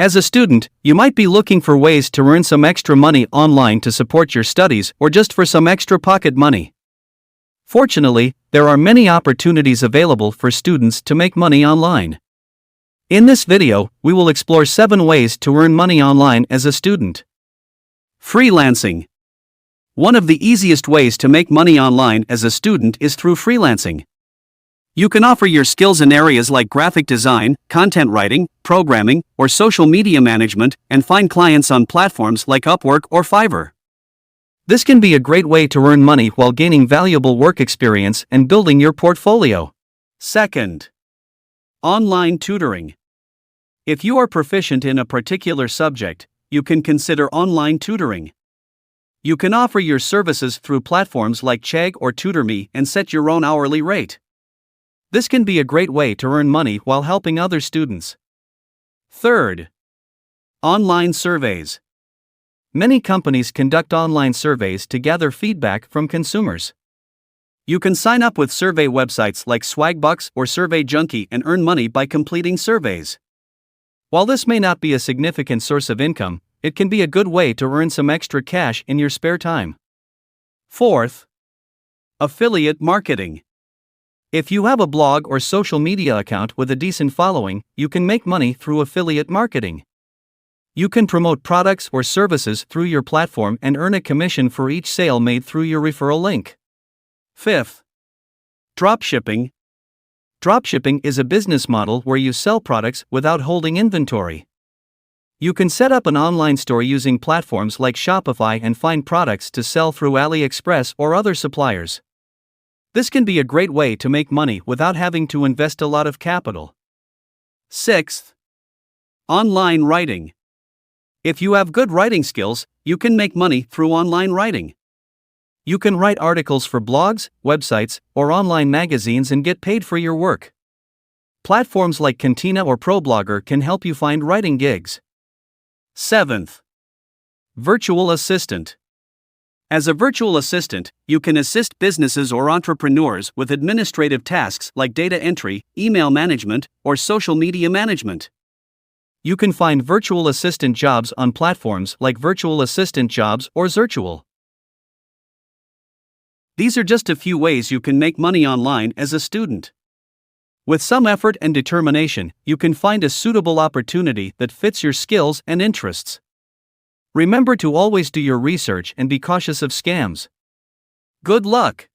As a student, you might be looking for ways to earn some extra money online to support your studies or just for some extra pocket money. Fortunately, there are many opportunities available for students to make money online. In this video, we will explore 7 ways to earn money online as a student. Freelancing. One of the easiest ways to make money online as a student is through freelancing. You can offer your skills in areas like graphic design, content writing, programming, or social media management and find clients on platforms like Upwork or Fiverr. This can be a great way to earn money while gaining valuable work experience and building your portfolio. Second, online tutoring. If you are proficient in a particular subject, you can consider online tutoring. You can offer your services through platforms like Chegg or TutorMe and set your own hourly rate. This can be a great way to earn money while helping other students. Third, online surveys. Many companies conduct online surveys to gather feedback from consumers. You can sign up with survey websites like Swagbucks or Survey Junkie and earn money by completing surveys. While this may not be a significant source of income, it can be a good way to earn some extra cash in your spare time. Fourth, affiliate marketing. If you have a blog or social media account with a decent following, you can make money through affiliate marketing. You can promote products or services through your platform and earn a commission for each sale made through your referral link. Fifth, dropshipping. Dropshipping is a business model where you sell products without holding inventory. You can set up an online store using platforms like Shopify and find products to sell through AliExpress or other suppliers. This can be a great way to make money without having to invest a lot of capital. Sixth, online writing. If you have good writing skills, you can make money through online writing. You can write articles for blogs, websites, or online magazines and get paid for your work. Platforms like Cantina or ProBlogger can help you find writing gigs. Seventh, virtual assistant. As a virtual assistant, you can assist businesses or entrepreneurs with administrative tasks like data entry, email management, or social media management. You can find virtual assistant jobs on platforms like Virtual Assistant Jobs or Zirtual. These are just a few ways you can make money online as a student. With some effort and determination, you can find a suitable opportunity that fits your skills and interests. Remember to always do your research and be cautious of scams. Good luck!